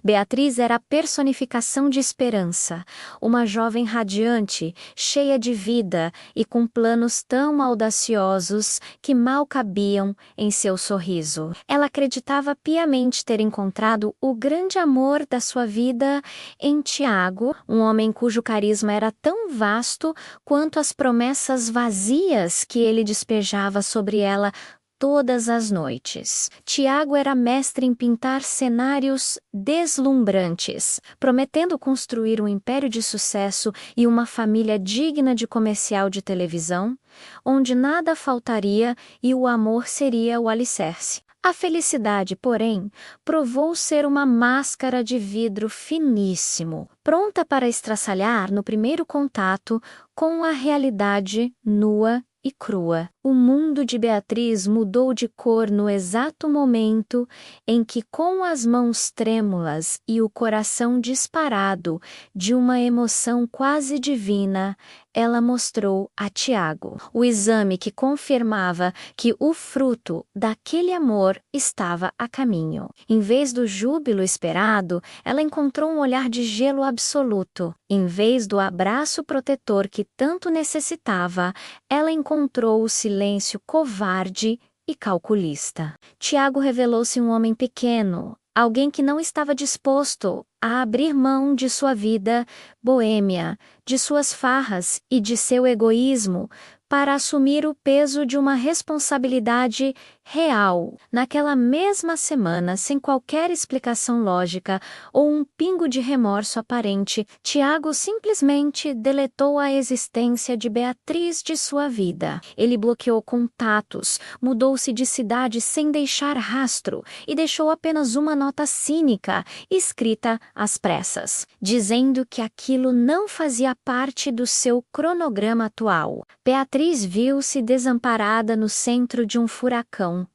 Beatriz era a personificação de esperança, uma jovem radiante, cheia de vida e com planos tão audaciosos que mal cabiam em seu sorriso. Ela acreditava piamente ter encontrado o grande amor da sua vida em Tiago, um homem cujo carisma era tão vasto quanto as promessas vazias que ele despejava sobre ela todas as noites. Tiago era mestre em pintar cenários deslumbrantes, prometendo construir um império de sucesso e uma família digna de comercial de televisão, onde nada faltaria e o amor seria o alicerce. A felicidade, porém, provou ser uma máscara de vidro finíssimo, pronta para estraçalhar no primeiro contato com a realidade nua e crua. O mundo de Beatriz mudou de cor no exato momento em que, com as mãos trêmulas e o coração disparado de uma emoção quase divina, ela mostrou a Tiago o exame que confirmava que o fruto daquele amor estava a caminho. Em vez do júbilo esperado, ela encontrou um olhar de gelo absoluto. Em vez do abraço protetor que tanto necessitava, ela encontrou o silêncio covarde e calculista. Tiago revelou-se um homem pequeno, alguém que não estava disposto a abrir mão de sua vida boêmia, de suas farras e de seu egoísmo para assumir o peso de uma responsabilidade real. Naquela mesma semana, sem qualquer explicação lógica ou um pingo de remorso aparente, Tiago simplesmente deletou a existência de Beatriz de sua vida. Ele bloqueou contatos, mudou-se de cidade sem deixar rastro e deixou apenas uma nota cínica, escrita às pressas, dizendo que aquilo não fazia parte do seu cronograma atual. Beatriz viu-se desamparada no centro de um furacão,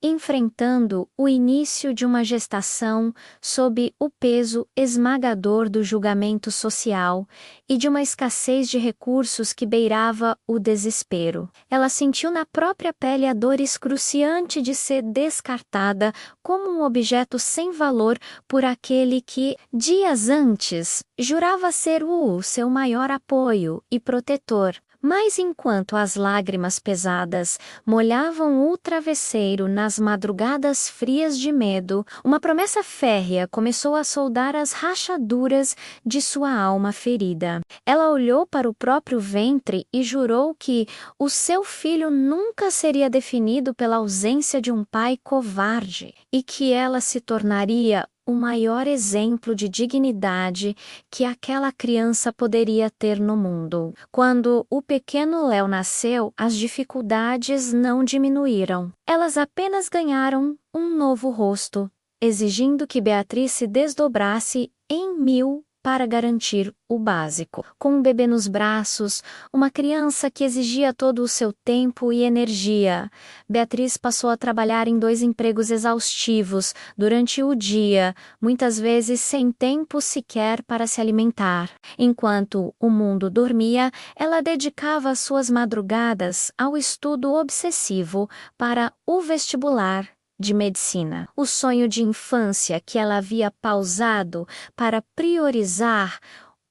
enfrentando o início de uma gestação sob o peso esmagador do julgamento social e de uma escassez de recursos que beirava o desespero. Ela sentiu na própria pele a dor excruciante de ser descartada como um objeto sem valor por aquele que, dias antes, jurava ser o seu maior apoio e protetor. Mas enquanto as lágrimas pesadas molhavam o travesseiro nas madrugadas frias de medo, uma promessa férrea começou a soldar as rachaduras de sua alma ferida. Ela olhou para o próprio ventre e jurou que o seu filho nunca seria definido pela ausência de um pai covarde e que ela se tornaria o maior exemplo de dignidade que aquela criança poderia ter no mundo. Quando o pequeno Léo nasceu, as dificuldades não diminuíram. Elas apenas ganharam um novo rosto, exigindo que Beatriz se desdobrasse em mil para garantir o básico. Com um bebê nos braços, uma criança que exigia todo o seu tempo e energia, Beatriz passou a trabalhar em 2 empregos exaustivos durante o dia, muitas vezes sem tempo sequer para se alimentar. Enquanto o mundo dormia, ela dedicava as suas madrugadas ao estudo obsessivo para o vestibular de medicina. O sonho de infância que ela havia pausado para priorizar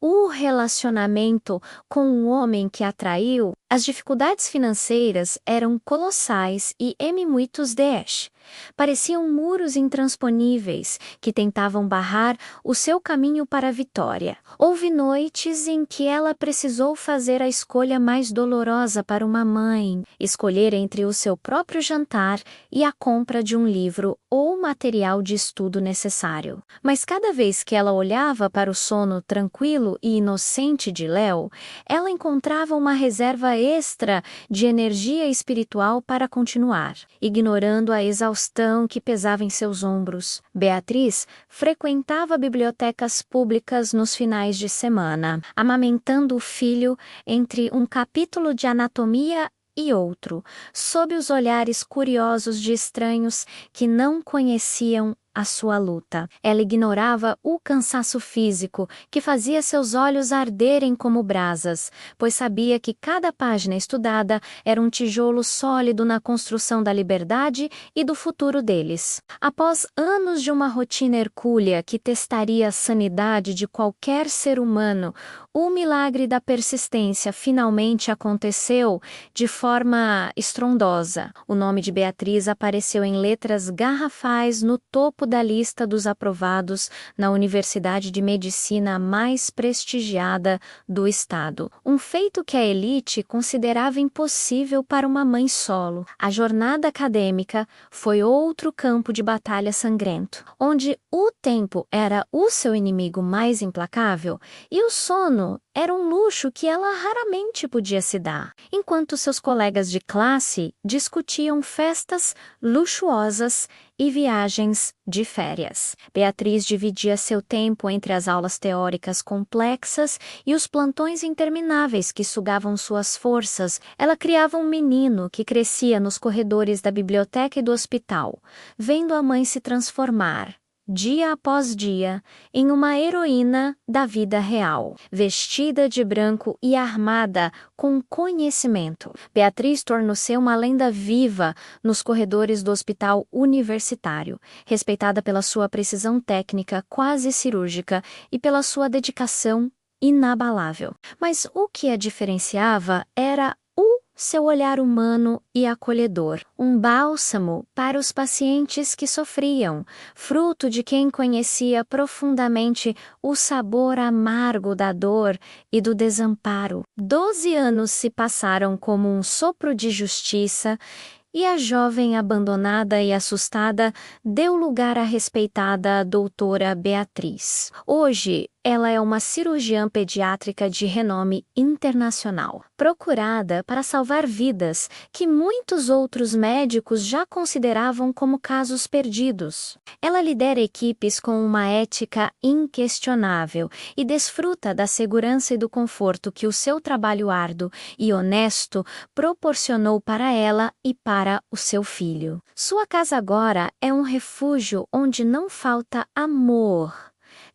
o relacionamento com um homem que a atraiu, as dificuldades financeiras eram colossais e muitos desh. Pareciam muros intransponíveis que tentavam barrar o seu caminho para a vitória. Houve noites em que ela precisou fazer a escolha mais dolorosa para uma mãe, escolher entre o seu próprio jantar e a compra de um livro ou material de estudo necessário. Mas cada vez que ela olhava para o sono tranquilo e inocente de Léo, ela encontrava uma reserva extra de energia espiritual para continuar, ignorando a exaustão que pesava em seus ombros. Beatriz frequentava bibliotecas públicas nos finais de semana, amamentando o filho entre um capítulo de anatomia e outro, sob os olhares curiosos de estranhos que não conheciam a sua luta. Ela ignorava o cansaço físico, que fazia seus olhos arderem como brasas, pois sabia que cada página estudada era um tijolo sólido na construção da liberdade e do futuro deles. Após anos de uma rotina hercúlea que testaria a sanidade de qualquer ser humano, o milagre da persistência finalmente aconteceu de forma estrondosa. O nome de Beatriz apareceu em letras garrafais no topo da lista dos aprovados na Universidade de Medicina mais prestigiada do estado. Um feito que a elite considerava impossível para uma mãe solo. A jornada acadêmica foi outro campo de batalha sangrento, onde o tempo era o seu inimigo mais implacável e o sono era um luxo que ela raramente podia se dar, enquanto seus colegas de classe discutiam festas luxuosas e viagens de férias. Beatriz dividia seu tempo entre as aulas teóricas complexas e os plantões intermináveis que sugavam suas forças. Ela criava um menino que crescia nos corredores da biblioteca e do hospital, vendo a mãe se transformar, dia após dia, em uma heroína da vida real, vestida de branco e armada com conhecimento. Beatriz tornou-se uma lenda viva nos corredores do hospital universitário, respeitada pela sua precisão técnica quase cirúrgica e pela sua dedicação inabalável. Mas o que a diferenciava era seu olhar humano e acolhedor, um bálsamo para os pacientes que sofriam, fruto de quem conhecia profundamente o sabor amargo da dor e do desamparo. 12 anos se passaram como um sopro de justiça e a jovem abandonada e assustada deu lugar à respeitada doutora Beatriz. Hoje, ela é uma cirurgiã pediátrica de renome internacional, procurada para salvar vidas que muitos outros médicos já consideravam como casos perdidos. Ela lidera equipes com uma ética inquestionável e desfruta da segurança e do conforto que o seu trabalho árduo e honesto proporcionou para ela e para o seu filho. Sua casa agora é um refúgio onde não falta amor.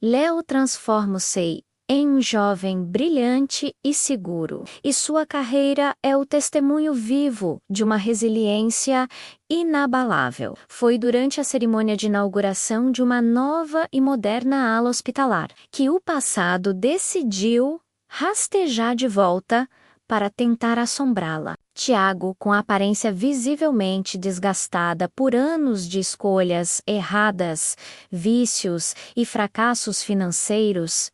Léo transforma-se em um jovem brilhante e seguro, e sua carreira é o testemunho vivo de uma resiliência inabalável. Foi durante a cerimônia de inauguração de uma nova e moderna ala hospitalar que o passado decidiu rastejar de volta para tentar assombrá-la. Tiago, com a aparência visivelmente desgastada por anos de escolhas erradas, vícios e fracassos financeiros,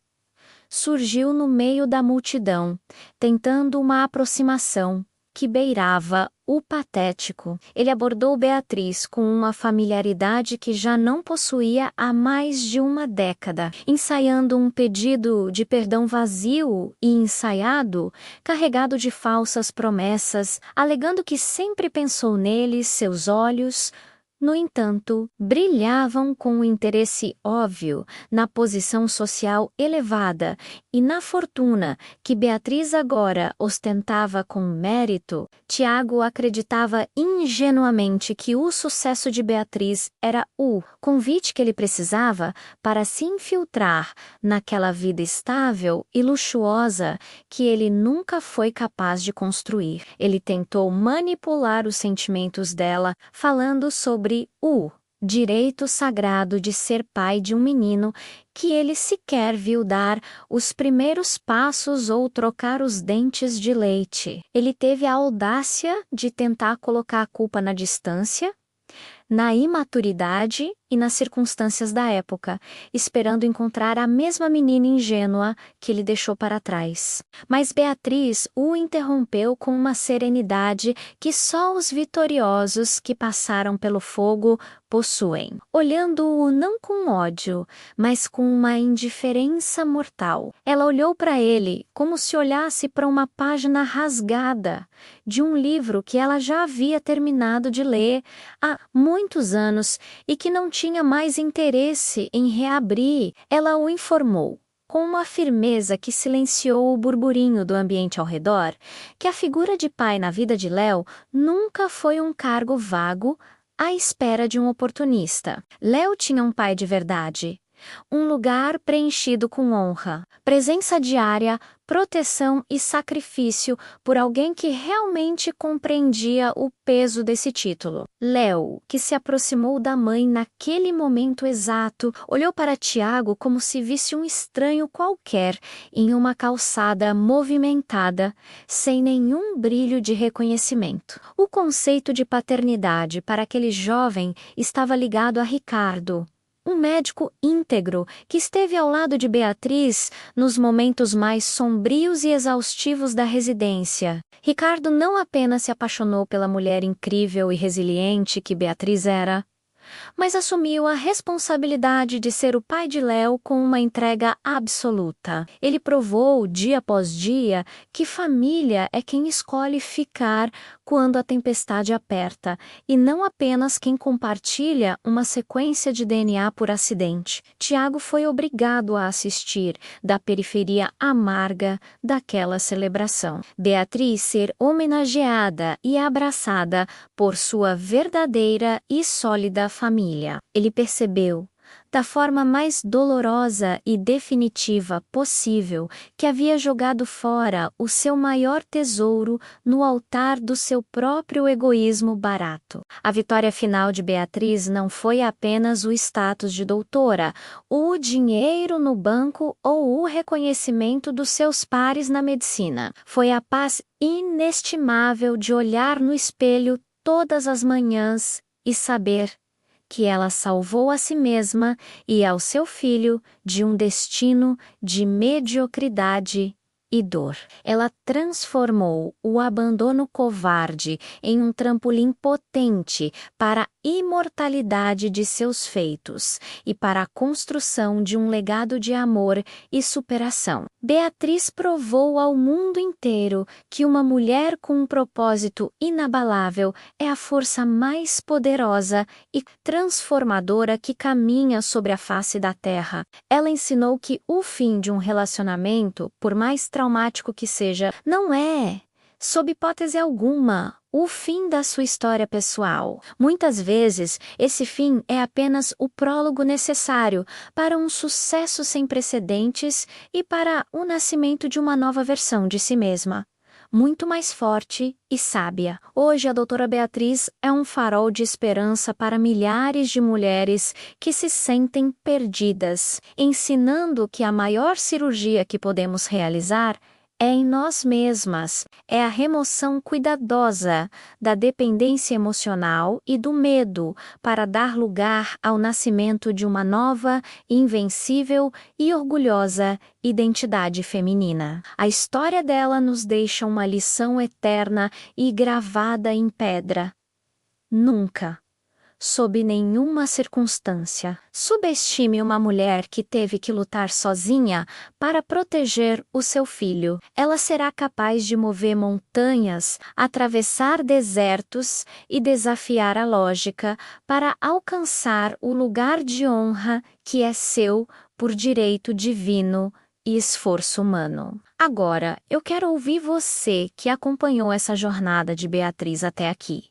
surgiu no meio da multidão, tentando uma aproximação que beirava o patético. Ele abordou Beatriz com uma familiaridade que já não possuía há mais de uma década, ensaiando um pedido de perdão vazio e ensaiado, carregado de falsas promessas, alegando que sempre pensou nele, seus olhos, no entanto, brilhavam com um interesse óbvio na posição social elevada e na fortuna que Beatriz agora ostentava com mérito. Tiago acreditava ingenuamente que o sucesso de Beatriz era o convite que ele precisava para se infiltrar naquela vida estável e luxuosa que ele nunca foi capaz de construir. Ele tentou manipular os sentimentos dela, falando sobre o direito sagrado de ser pai de um menino que ele sequer viu dar os primeiros passos ou trocar os dentes de leite. Ele teve a audácia de tentar colocar a culpa na distância, na imaturidade e nas circunstâncias da época, esperando encontrar a mesma menina ingênua que ele deixou para trás. Mas Beatriz o interrompeu com uma serenidade que só os vitoriosos que passaram pelo fogo possuem. Olhando-o não com ódio, mas com uma indiferença mortal. Ela olhou para ele como se olhasse para uma página rasgada de um livro que ela já havia terminado de ler há muitos anos e que não tinha mais interesse em reabrir. Ela o informou, com uma firmeza que silenciou o burburinho do ambiente ao redor, que a figura de pai na vida de Léo nunca foi um cargo vago à espera de um oportunista. Léo tinha um pai de verdade. Um lugar preenchido com honra, presença diária, proteção e sacrifício por alguém que realmente compreendia o peso desse título. Léo, que se aproximou da mãe naquele momento exato, olhou para Tiago como se visse um estranho qualquer em uma calçada movimentada, sem nenhum brilho de reconhecimento. O conceito de paternidade para aquele jovem estava ligado a Ricardo, um médico íntegro que esteve ao lado de Beatriz nos momentos mais sombrios e exaustivos da residência. Ricardo não apenas se apaixonou pela mulher incrível e resiliente que Beatriz era, mas assumiu a responsabilidade de ser o pai de Léo com uma entrega absoluta. Ele provou, dia após dia, que família é quem escolhe ficar quando a tempestade aperta, e não apenas quem compartilha uma sequência de DNA por acidente. Tiago foi obrigado a assistir da periferia amarga daquela celebração. Beatriz ser homenageada e abraçada por sua verdadeira e sólida família. Ele percebeu, da forma mais dolorosa e definitiva possível, que havia jogado fora o seu maior tesouro no altar do seu próprio egoísmo barato. A vitória final de Beatriz não foi apenas o status de doutora, o dinheiro no banco ou o reconhecimento dos seus pares na medicina. Foi a paz inestimável de olhar no espelho todas as manhãs e saber que ela salvou a si mesma e ao seu filho de um destino de mediocridade e dor. Ela transformou o abandono covarde em um trampolim potente para a imortalidade de seus feitos e para a construção de um legado de amor e superação. Beatriz provou ao mundo inteiro que uma mulher com um propósito inabalável é a força mais poderosa e transformadora que caminha sobre a face da terra. Ela ensinou que o fim de um relacionamento, por mais traumático que seja, não é, sob hipótese alguma, o fim da sua história pessoal. Muitas vezes, esse fim é apenas o prólogo necessário para um sucesso sem precedentes e para o nascimento de uma nova versão de si mesma, muito mais forte e sábia. Hoje, a doutora Beatriz é um farol de esperança para milhares de mulheres que se sentem perdidas, ensinando que a maior cirurgia que podemos realizar é em nós mesmas, é a remoção cuidadosa da dependência emocional e do medo para dar lugar ao nascimento de uma nova, invencível e orgulhosa identidade feminina. A história dela nos deixa uma lição eterna e gravada em pedra. Nunca, sob nenhuma circunstância, subestime uma mulher que teve que lutar sozinha para proteger o seu filho. Ela será capaz de mover montanhas, atravessar desertos e desafiar a lógica para alcançar o lugar de honra que é seu por direito divino e esforço humano. Agora, eu quero ouvir você que acompanhou essa jornada de Beatriz até aqui.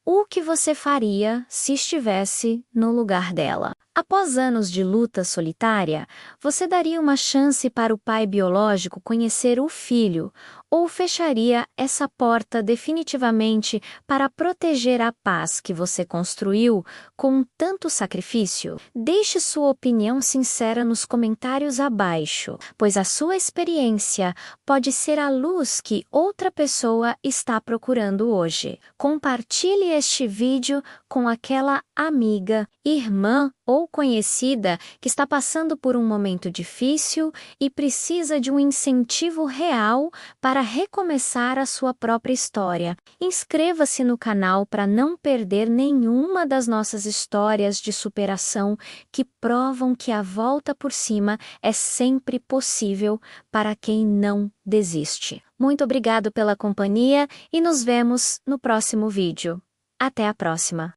O que você faria se estivesse no lugar dela? Após anos de luta solitária, você daria uma chance para o pai biológico conhecer o filho ou fecharia essa porta definitivamente para proteger a paz que você construiu com tanto sacrifício? Deixe sua opinião sincera nos comentários abaixo, pois a sua experiência pode ser a luz que outra pessoa está procurando hoje. Compartilhe este vídeo com aquela amiga, irmã ou conhecida que está passando por um momento difícil e precisa de um incentivo real para recomeçar a sua própria história. Inscreva-se no canal para não perder nenhuma das nossas histórias de superação que provam que a volta por cima é sempre possível para quem não desiste. Muito obrigado pela companhia e nos vemos no próximo vídeo. Até a próxima!